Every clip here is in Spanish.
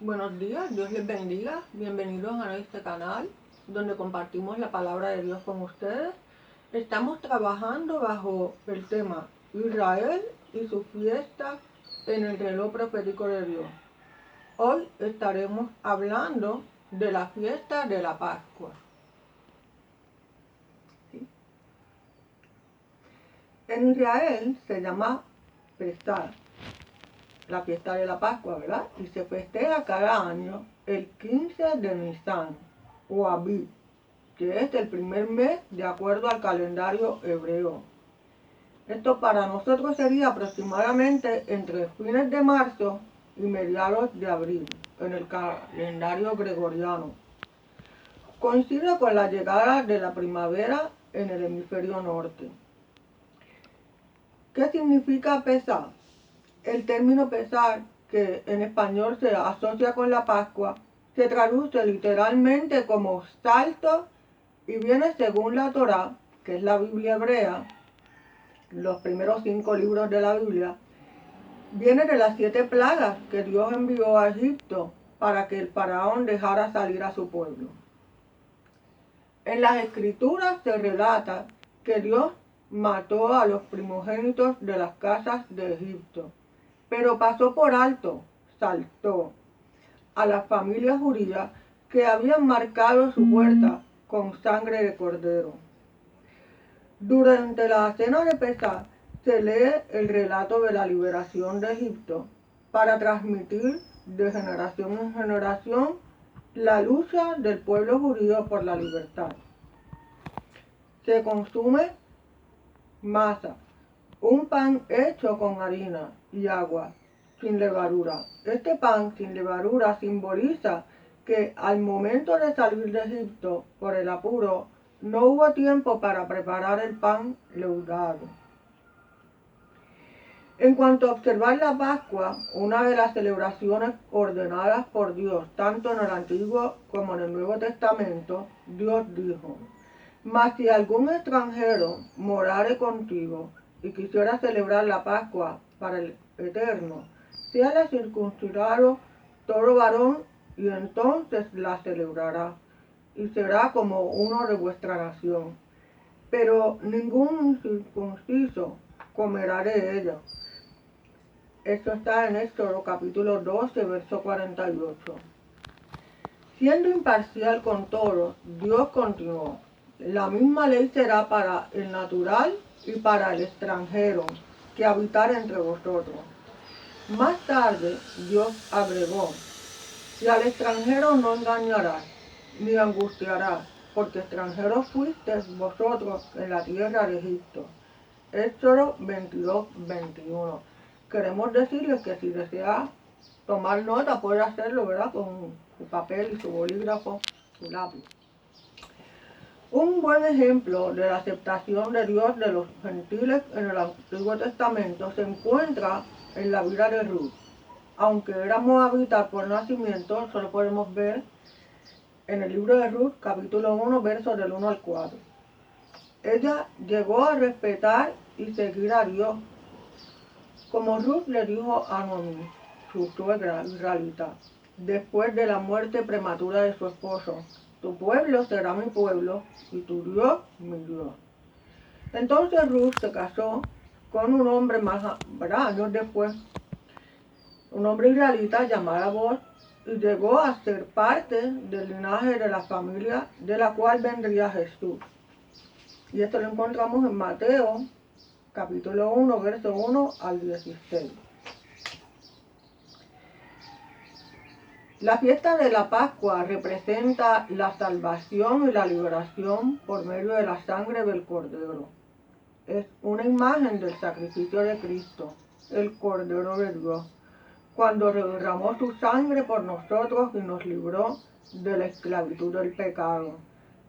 Buenos días, Dios les bendiga. Bienvenidos a este canal donde compartimos la palabra de Dios con ustedes. Estamos trabajando bajo el tema Israel y su fiesta en el reloj profético de Dios. Hoy estaremos hablando de la fiesta de la Pascua. ¿Sí? En Israel se llama Pesach, la fiesta de la Pascua, ¿verdad? Y se festeja cada año el 15 de Nisan o Abib, que es el primer mes de acuerdo al calendario hebreo. Esto para nosotros sería aproximadamente entre fines de marzo y mediados de abril en el calendario gregoriano. Coincide con la llegada de la primavera en el hemisferio norte. ¿Qué significa Pesach? El término Pesach, que en español se asocia con la Pascua, se traduce literalmente como salto y viene según la Torá, que es la Biblia hebrea, los primeros 5 libros de la Biblia, viene de las 7 plagas que Dios envió a Egipto para que el faraón dejara salir a su pueblo. En las escrituras se relata que Dios mató a los primogénitos de las casas de Egipto, pero pasó por alto, saltó, a las familias judías que habían marcado su puerta con sangre de cordero. Durante la cena de Pesach se lee el relato de la liberación de Egipto para transmitir de generación en generación la lucha del pueblo judío por la libertad. Se consume masa, un pan hecho con harina y agua, sin levadura. Este pan sin levadura simboliza que al momento de salir de Egipto por el apuro, no hubo tiempo para preparar el pan leudado. En cuanto a observar la Pascua, una de las celebraciones ordenadas por Dios, tanto en el Antiguo como en el Nuevo Testamento, Dios dijo: mas si algún extranjero morare contigo y quisiera celebrar la Pascua para el Eterno, séale circuncidado todo varón, y entonces la celebrará, y será como uno de vuestra nación. Pero ningún incircunciso comerá de ella. Esto está en Éxodo capítulo 12, verso 48. Siendo imparcial con todos, Dios continuó: la misma ley será para el natural y para el extranjero que habitar entre vosotros. Más tarde, Dios agregó: y al extranjero no engañarás, ni angustiarás, porque extranjeros fuisteis vosotros en la tierra de Egipto. Éxodo 22, 21. Queremos decirles que si desea tomar nota, puede hacerlo, ¿verdad? Con su papel y su bolígrafo, su lápiz. Un buen ejemplo de la aceptación de Dios de los gentiles en el Antiguo Testamento se encuentra en la vida de Ruth. Aunque era moabita por nacimiento, solo podemos ver en el libro de Ruth, capítulo 1, versos del 1 al 4. Ella llegó a respetar y seguir a Dios, como Ruth le dijo a Noemí, su suegra israelita, después de la muerte prematura de su esposo: tu pueblo será mi pueblo y tu Dios mi Dios. Entonces Ruth se casó con un hombre años después, un hombre israelita llamado Boaz, y llegó a ser parte del linaje de la familia de la cual vendría Jesús. Y esto lo encontramos en Mateo capítulo 1, verso 1 al 16. La fiesta de la Pascua representa la salvación y la liberación por medio de la sangre del Cordero. Es una imagen del sacrificio de Cristo, el Cordero de Dios, cuando derramó su sangre por nosotros y nos libró de la esclavitud del pecado,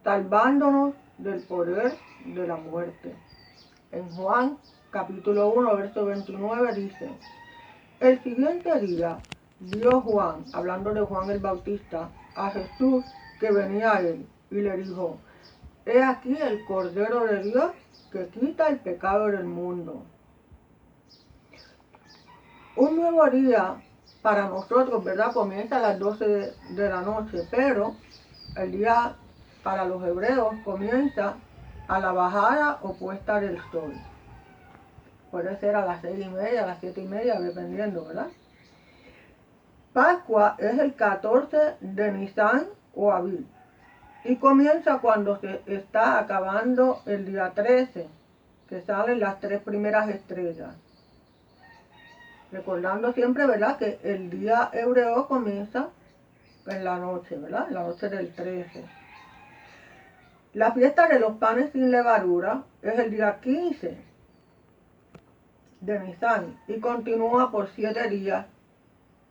salvándonos del poder de la muerte. En Juan capítulo 1, verso 29 dice: el siguiente día vio Juan, hablando de Juan el Bautista, a Jesús que venía a él, y le dijo: he aquí el Cordero de Dios que quita el pecado del mundo. Un nuevo día para nosotros, ¿verdad? Comienza a las 12 de la noche, pero el día para los hebreos comienza a la bajada o puesta del sol. Puede ser a las 6:30, a las 7:30, dependiendo, ¿verdad? Pascua es el 14 de Nisan o Aviv y comienza cuando se está acabando el día 13, que salen las 3 primeras estrellas. Recordando siempre, ¿verdad?, que el día hebreo comienza en la noche, ¿verdad?, en la noche del 13. La fiesta de los panes sin levadura es el día 15 de Nisan y continúa por 7 días,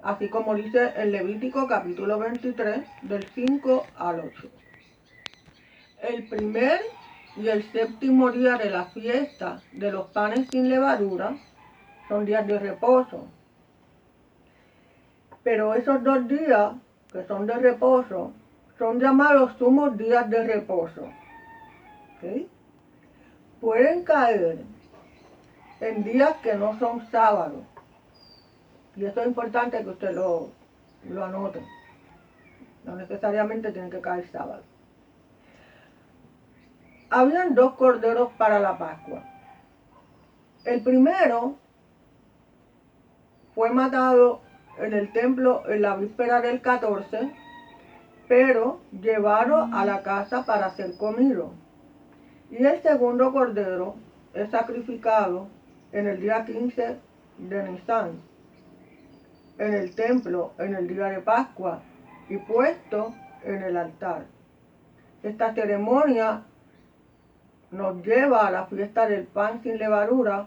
así como dice el Levítico capítulo 23, del 5 al 8. El primer y el séptimo día de la fiesta de los panes sin levadura son días de reposo. Pero esos 2 días que son de reposo son llamados sumos días de reposo. ¿Okay? Pueden caer en días que no son sábados. Y eso es importante que usted lo anote. No necesariamente tienen que caer sábado. Habían 2 corderos para la Pascua. El primero fue matado en el templo en la víspera del 14, pero llevado a la casa para ser comido. Y el segundo cordero es sacrificado en el día 15 de Nisan, en el templo, en el día de Pascua, y puesto en el altar. Esta ceremonia nos lleva a la fiesta del pan sin levadura,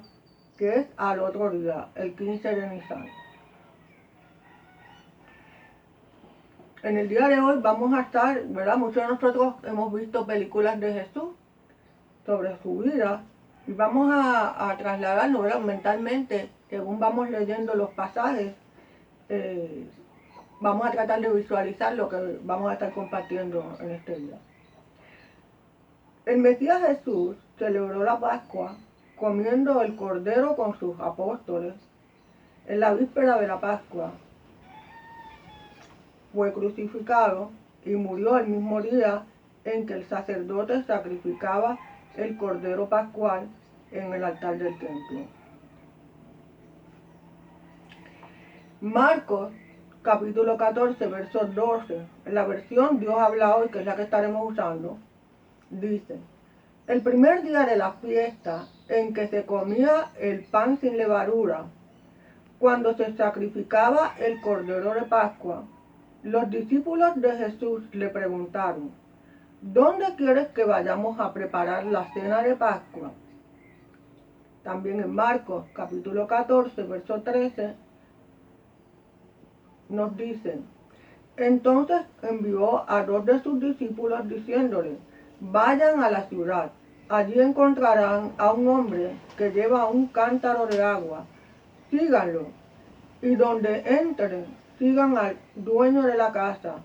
que es al otro día, el 15 de Nisan. En el día de hoy vamos a estar, ¿verdad? Muchos de nosotros hemos visto películas de Jesús sobre su vida y vamos a trasladarnos, ¿verdad?, mentalmente, según vamos leyendo los pasajes, vamos a tratar de visualizar lo que vamos a estar compartiendo en este día. El Mesías Jesús celebró la Pascua comiendo el cordero con sus apóstoles en la víspera de la Pascua. Fue crucificado y murió el mismo día en que el sacerdote sacrificaba el cordero pascual en el altar del templo. Marcos capítulo 14, verso 12, en la versión Dios habla hoy, que es la que estaremos usando, dice: el primer día de la fiesta en que se comía el pan sin levadura, cuando se sacrificaba el cordero de Pascua, los discípulos de Jesús le preguntaron: ¿dónde quieres que vayamos a preparar la cena de Pascua? También en Marcos capítulo 14, verso 13, nos dice: entonces envió a 2 de sus discípulos diciéndole: vayan a la ciudad, allí encontrarán a un hombre que lleva un cántaro de agua, síganlo, y donde entren, sigan al dueño de la casa.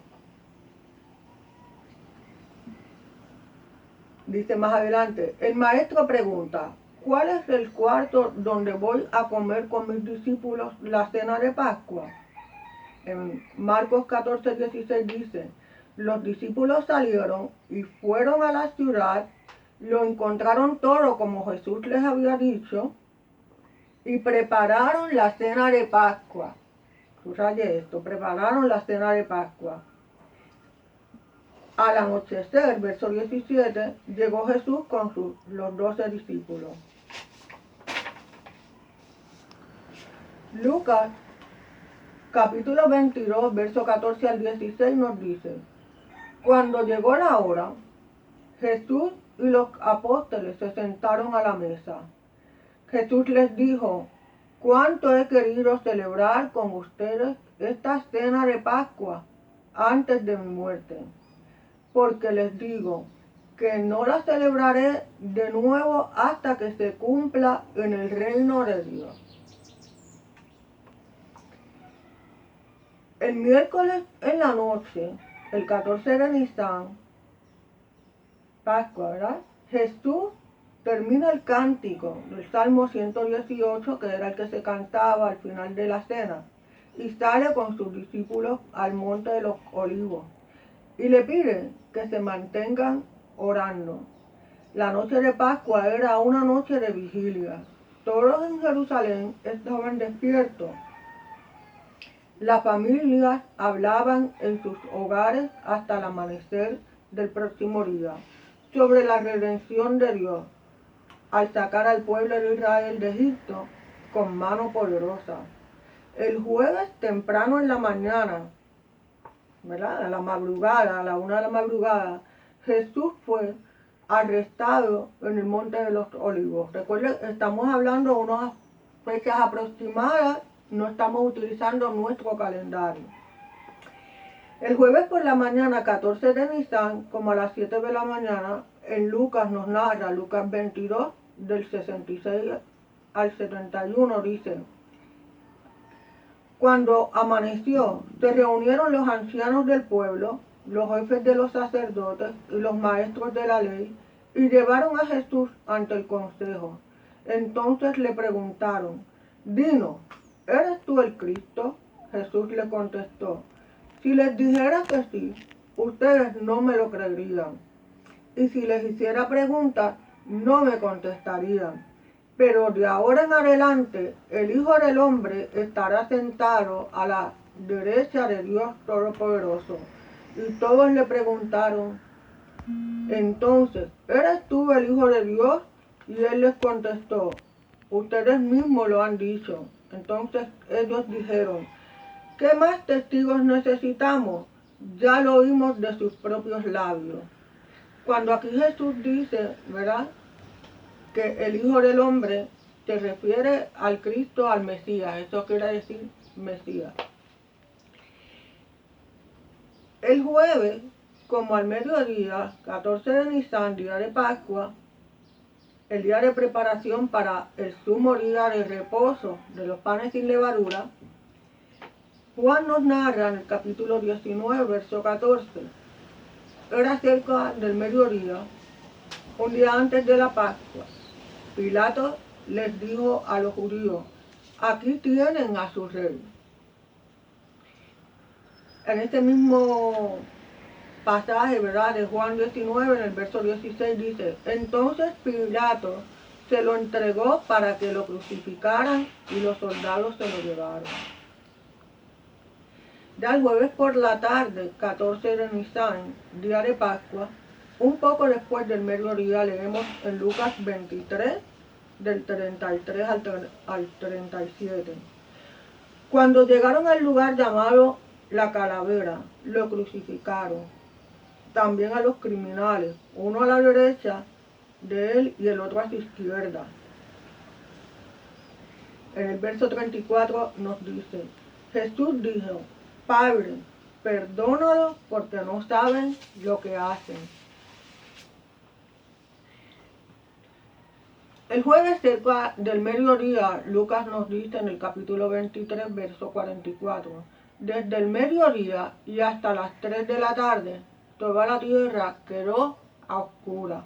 Dice más adelante, el maestro pregunta: ¿cuál es el cuarto donde voy a comer con mis discípulos la cena de Pascua? En Marcos 14, 16 dice: los discípulos salieron y fueron a la ciudad, lo encontraron todo como Jesús les había dicho, y prepararon la cena de Pascua. Subraye esto, prepararon la cena de Pascua. Al anochecer, verso 17, llegó Jesús con los 12 discípulos. Lucas capítulo 22, verso 14 al 16 nos dice: cuando llegó la hora, Jesús y los apóstoles se sentaron a la mesa. Jesús les dijo: cuánto he querido celebrar con ustedes esta cena de Pascua antes de mi muerte, porque les digo que no la celebraré de nuevo hasta que se cumpla en el reino de Dios. El miércoles en la noche, el 14 de Nisan, Pascua, ¿verdad?, Jesús termina el cántico del Salmo 118, que era el que se cantaba al final de la cena, y sale con sus discípulos al monte de los olivos y le pide que se mantengan orando. La noche de Pascua era una noche de vigilia. Todos en Jerusalén estaban despiertos. Las familias hablaban en sus hogares hasta el amanecer del próximo día sobre la redención de Dios al sacar al pueblo de Israel de Egipto con mano poderosa. El jueves temprano en la mañana, ¿verdad? A la madrugada, a la 1 de la madrugada, Jesús fue arrestado en el monte de los olivos. Recuerden, estamos hablando de unas fechas aproximadas, no estamos utilizando nuestro calendario. El jueves por la mañana, 14 de Nisan, como a las 7 de la mañana, en Lucas nos narra, Lucas 22, del 66 al 71, dice: cuando amaneció, se reunieron los ancianos del pueblo, los jefes de los sacerdotes y los maestros de la ley, y llevaron a Jesús ante el consejo. Entonces le preguntaron: dinos, ¿eres tú el Cristo? Jesús le contestó: si les dijera que sí, ustedes no me lo creerían. Y si les hiciera preguntas, no me contestarían. Pero de ahora en adelante, el Hijo del Hombre estará sentado a la derecha de Dios Todopoderoso. Y todos le preguntaron: entonces, ¿eres tú el Hijo de Dios? Y él les contestó: ustedes mismos lo han dicho. Entonces ellos dijeron: ¿qué más testigos necesitamos? Ya lo oímos de sus propios labios. Cuando aquí Jesús dice, ¿verdad?, que el Hijo del Hombre se refiere al Cristo, al Mesías. Eso quiere decir Mesías. El jueves, como al mediodía, 14 de Nisan, día de Pascua, el día de preparación para el sumo día de reposo de los panes sin levadura, Juan nos narra en el capítulo 19, verso 14. Era cerca del mediodía, un día antes de la Pascua. Pilato les dijo a los judíos: aquí tienen a su rey. En este mismo pasaje, ¿verdad?, de Juan 19, en el verso 16 dice: entonces Pilato se lo entregó para que lo crucificaran y los soldados se lo llevaron. Ya el jueves por la tarde, 14 de Nisan, día de Pascua, un poco después del mediodía, leemos en Lucas 23, del 33 al 37. Cuando llegaron al lugar llamado La Calavera, lo crucificaron. También a los criminales, uno a la derecha de él y el otro a su izquierda. En el verso 34 nos dice: Jesús dijo: Padre, perdónalos porque no saben lo que hacen. El jueves cerca del mediodía, Lucas nos dice en el capítulo 23, verso 44: desde el mediodía y hasta las 3 de la tarde, toda la tierra quedó a oscuras.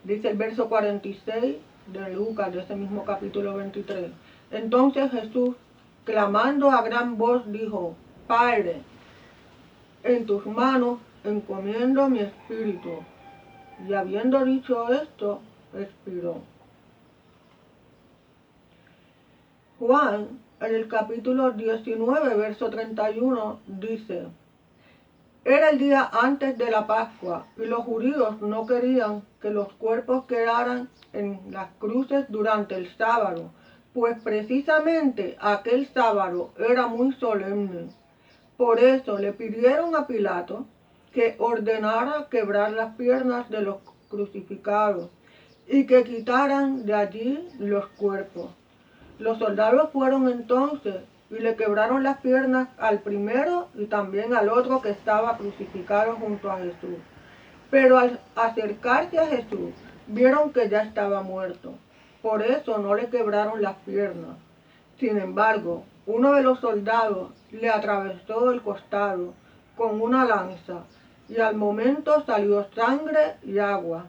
Dice el verso 46 de Lucas, de ese mismo capítulo 23. Entonces Jesús, clamando a gran voz, dijo: Padre, en tus manos encomiendo mi espíritu. Y habiendo dicho esto, expiró. Juan, en el capítulo 19, verso 31, dice: era el día antes de la Pascua, y los judíos no querían que los cuerpos quedaran en las cruces durante el sábado, pues precisamente aquel sábado era muy solemne. Por eso le pidieron a Pilato que ordenara quebrar las piernas de los crucificados y que quitaran de allí los cuerpos. Los soldados fueron entonces y le quebraron las piernas al primero y también al otro que estaba crucificado junto a Jesús. Pero al acercarse a Jesús, vieron que ya estaba muerto. Por eso no le quebraron las piernas. Sin embargo, uno de los soldados le atravesó el costado con una lanza, y al momento salió sangre y agua.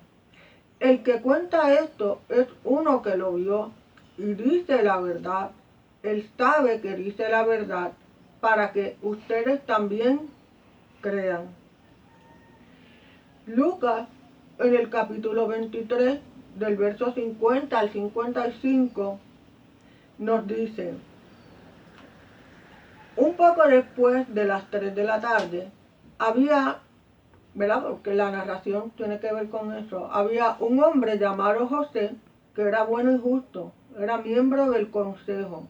El que cuenta esto es uno que lo vio y dice la verdad, Él sabe que dice la verdad para que ustedes también crean. Lucas, en el capítulo 23, del verso 50 al 55, nos dice: un poco después de las 3 de la tarde, había, ¿verdad? Porque la narración tiene que ver con eso. Había un hombre llamado José, que era bueno y justo, era miembro del consejo,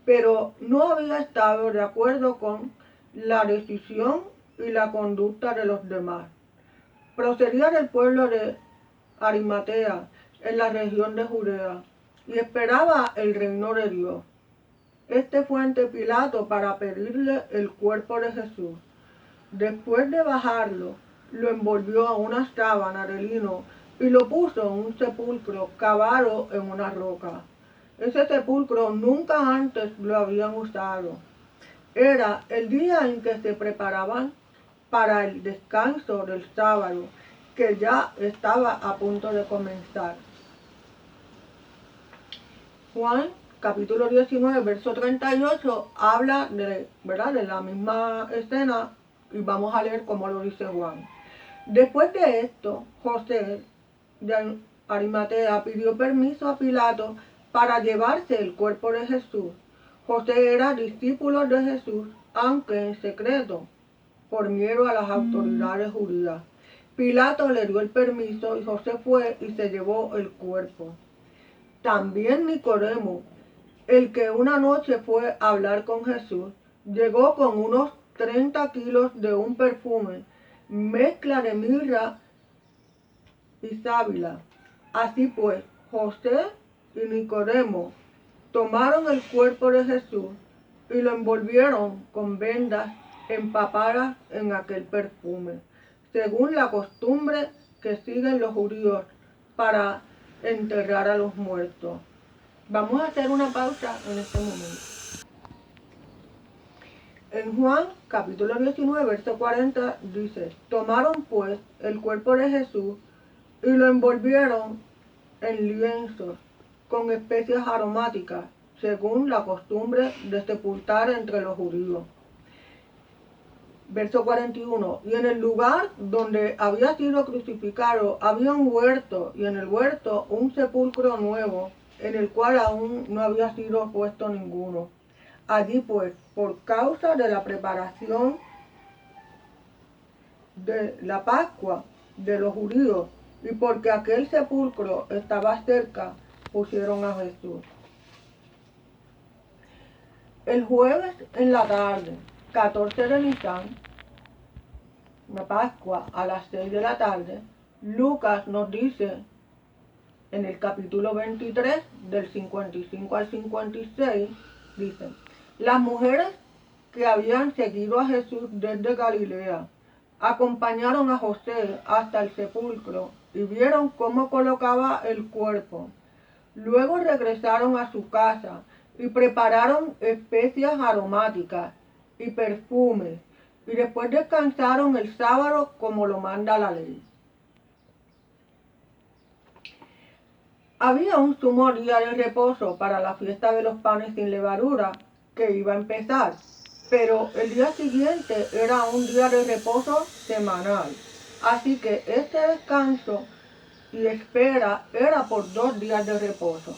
pero no había estado de acuerdo con la decisión y la conducta de los demás. Procedía del pueblo de Arimatea, en la región de Judea, y esperaba el reino de Dios. Este fue ante Pilato para pedirle el cuerpo de Jesús. Después de bajarlo, lo envolvió a una sábana de lino y lo puso en un sepulcro cavado en una roca. Ese sepulcro nunca antes lo habían usado. Era el día en que se preparaban para el descanso del sábado, que ya estaba a punto de comenzar. Juan, capítulo 19, verso 38, habla ¿verdad? De la misma escena, y vamos a leer cómo lo dice Juan. Después de esto, José de Arimatea pidió permiso a Pilato para llevarse el cuerpo de Jesús. José era discípulo de Jesús, aunque en secreto, por miedo a las autoridades judías. Pilato le dio el permiso y José fue y se llevó el cuerpo. También Nicodemo, el que una noche fue a hablar con Jesús, llegó con unos 30 kilos de un perfume, mezcla de mirra y sábila. Así pues, José y Nicodemo tomaron el cuerpo de Jesús y lo envolvieron con vendas empapadas en aquel perfume, según la costumbre que siguen los judíos para enterrar a los muertos. Vamos a hacer una pausa en este momento. En Juan, capítulo 19, verso 40, dice: tomaron pues el cuerpo de Jesús y lo envolvieron en lienzos con especias aromáticas, según la costumbre de sepultar entre los judíos. Verso 41, y en el lugar donde había sido crucificado había un huerto, y en el huerto un sepulcro nuevo, en el cual aún no había sido puesto ninguno. Allí pues, por causa de la preparación de la Pascua de los judíos, y porque aquel sepulcro estaba cerca, pusieron a Jesús. El jueves en la tarde, 14 de Nisan, la Pascua, a las 6 de la tarde, Lucas nos dice en el capítulo 23, del 55 al 56, dice: las mujeres que habían seguido a Jesús desde Galilea acompañaron a José hasta el sepulcro y vieron cómo colocaba el cuerpo. Luego regresaron a su casa y prepararon especias aromáticas y perfumes, y después descansaron el sábado como lo manda la ley. Había un sumo día de reposo para la fiesta de los panes sin levadura que iba a empezar, pero el día siguiente era un día de reposo semanal. Así que este descanso y espera era por 2 días de reposo.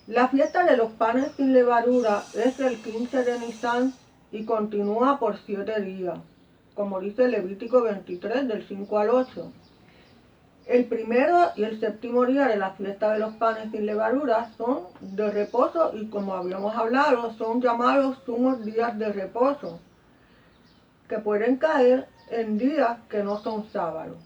La fiesta de los panes sin levadura es el 15 de Nisan y continúa por 7 días, como dice Levítico 23, del 5 al 8. El primero y el séptimo día de la fiesta de los panes sin levadura son de reposo y, como habíamos hablado, son llamados sumos días de reposo, que pueden caer en días que no son sábados.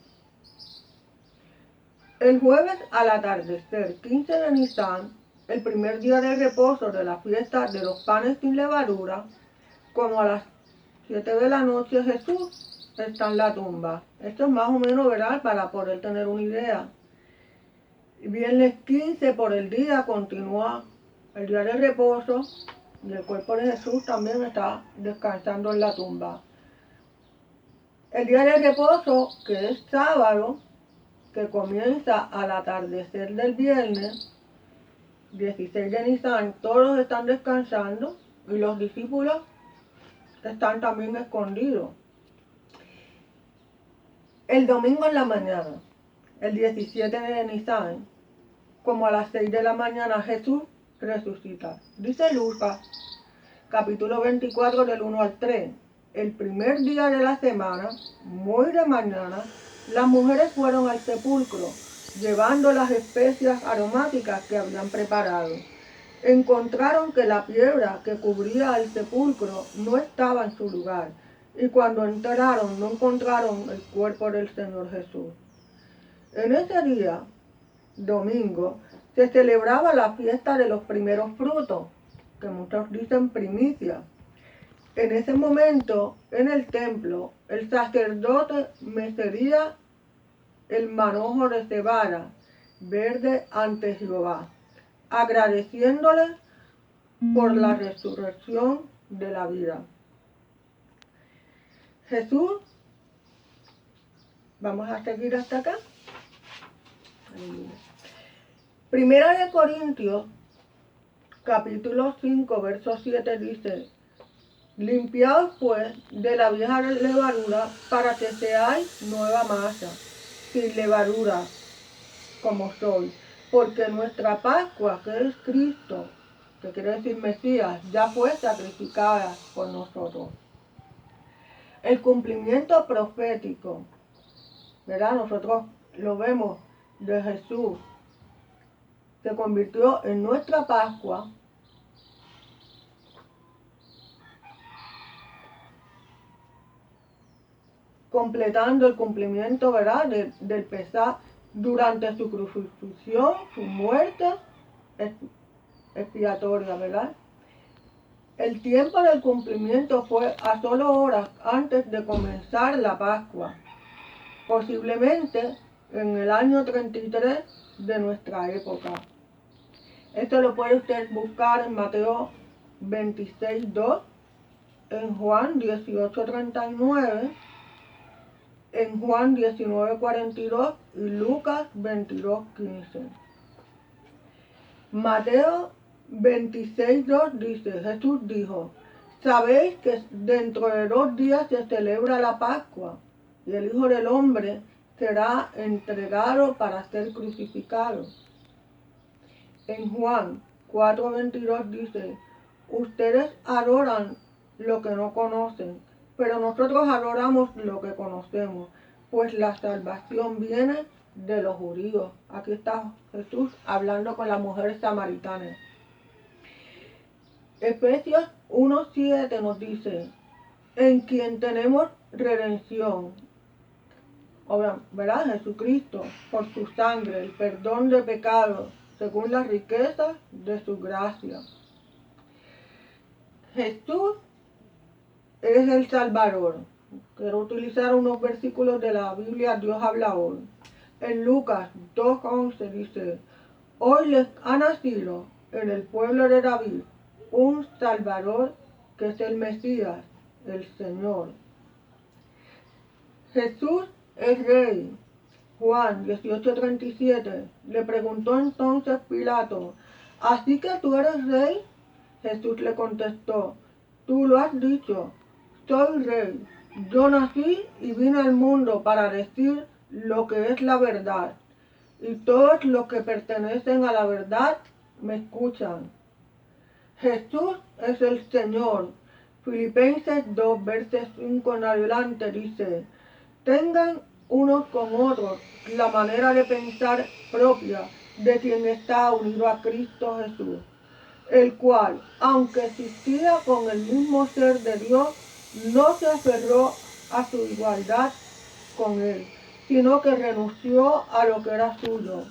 El jueves al atardecer, 15 de Nisan, el primer día de reposo de la fiesta de los panes sin levadura, como a las 7 de la noche, Jesús está en la tumba. Esto es más o menos, ¿verdad?, para poder tener una idea. Viernes 15 por el día continúa el día de reposo y el cuerpo de Jesús también está descansando en la tumba. El día de reposo, que es sábado, que comienza al atardecer del viernes, 16 de Nisan, todos están descansando y los discípulos están también escondidos. El domingo en la mañana, el 17 de Nisan, como a las 6 de la mañana, Jesús resucita. Dice Lucas, capítulo 24, del 1 al 3. El primer día de la semana, muy de mañana, las mujeres fueron al sepulcro, llevando las especias aromáticas que habían preparado. Encontraron que la piedra que cubría el sepulcro no estaba en su lugar, y cuando entraron no encontraron el cuerpo del Señor Jesús. En ese día, domingo, se celebraba la fiesta de los primeros frutos, que muchos dicen primicia. En ese momento, en el templo, el sacerdote mecería el manojo de cebada verde ante Jehová, agradeciéndole por la resurrección de la vida. Jesús, vamos a seguir hasta acá. Primera de Corintios, capítulo 5, verso 7 dice: limpiaos pues de la vieja levadura para que seáis nueva masa, sin levadura, como sois, porque nuestra Pascua, que es Cristo, que quiere decir Mesías, ya fue sacrificada por nosotros. El cumplimiento profético, ¿verdad? Nosotros lo vemos de Jesús, se convirtió en nuestra Pascua, completando el cumplimiento, ¿verdad?, del Pesaj durante su crucifixión, su muerte expiatoria, ¿verdad? El tiempo del cumplimiento fue a solo horas antes de comenzar la Pascua, posiblemente en el año 33 de nuestra época. Esto lo puede usted buscar en Mateo 26:2, en Juan 18:39, en Juan 19:42 y Lucas 22:15. Mateo 26:2 dice: Jesús dijo: sabéis que dentro de 2 días se celebra la Pascua, y el Hijo del Hombre será entregado para ser crucificado. En Juan 4:22 dice: ustedes adoran lo que no conocen, pero nosotros adoramos lo que conocemos, pues la salvación viene de los judíos. Aquí está Jesús hablando con la mujer samaritana. Efesios 1:7 nos dice: en quien tenemos redención, ¿verdad? Jesucristo, por su sangre, el perdón de pecados, según la riqueza de su gracia. Jesús es el Salvador. Quiero utilizar unos versículos de la Biblia, Dios habla hoy. En Lucas 2:11 dice: hoy les ha nacido en el pueblo de David un Salvador, que es el Mesías, el Señor. Jesús es Rey. Juan 18:37 le preguntó entonces Pilato: ¿así que tú eres rey? Jesús le contestó: tú lo has dicho, soy rey. Yo nací y vine al mundo para decir lo que es la verdad, y todos los que pertenecen a la verdad me escuchan. Jesús es el Señor. Filipenses 2, versos 5 en adelante dice: tengan unos con otros la manera de pensar propia de quien está unido a Cristo Jesús, el cual, aunque existía con el mismo ser de Dios, no se aferró a su igualdad con él, sino que renunció a lo que era suyo,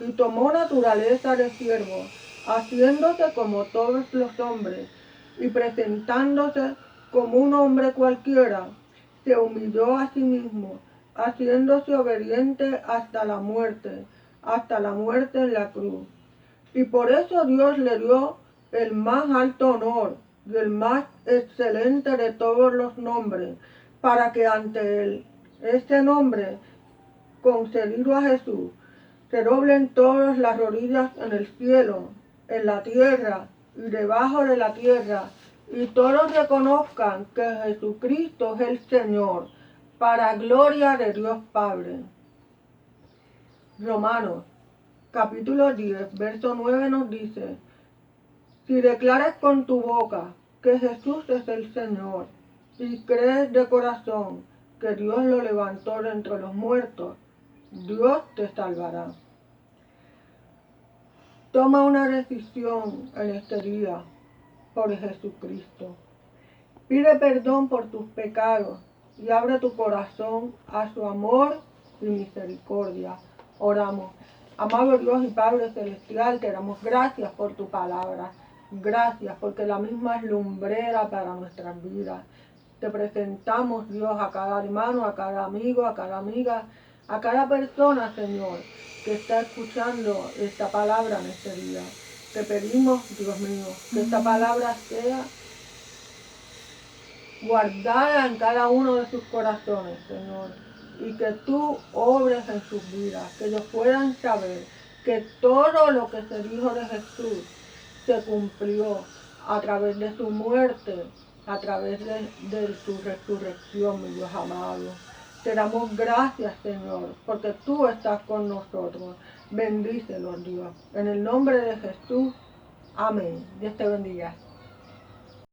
y tomó naturaleza de siervo, haciéndose como todos los hombres, y presentándose como un hombre cualquiera, se humilló a sí mismo, haciéndose obediente hasta la muerte en la cruz. Y por eso Dios le dio el más alto honor y el más excelente de todos los nombres, para que ante este nombre concedido a Jesús se doblen todas las rodillas en el cielo, en la tierra y debajo de la tierra, y todos reconozcan que Jesucristo es el Señor, para gloria de Dios Padre. Romanos, capítulo 10, verso 9 nos dice: si declaras con tu boca que Jesús es el Señor, y crees de corazón que Dios lo levantó de entre los muertos, Dios te salvará. Toma una decisión en este día por Jesucristo. Pide perdón por tus pecados y abre tu corazón a su amor y misericordia. Oramos. Amado Dios y Padre Celestial, te damos gracias por tu palabra. Gracias porque la misma es lumbrera para nuestras vidas. Te presentamos, Dios, a cada hermano, a cada amigo, a cada amiga, a cada persona, Señor, que está escuchando esta palabra en este día. Te pedimos, Dios mío, que esta palabra sea guardada en cada uno de sus corazones, Señor, y que tú obres en sus vidas, que ellos puedan saber que todo lo que se dijo de Jesús se cumplió a través de su muerte, a través de su resurrección, mi Dios amado. Te damos gracias, Señor, porque tú estás con nosotros. Bendícelos, Dios. En el nombre de Jesús, amén. Dios te bendiga.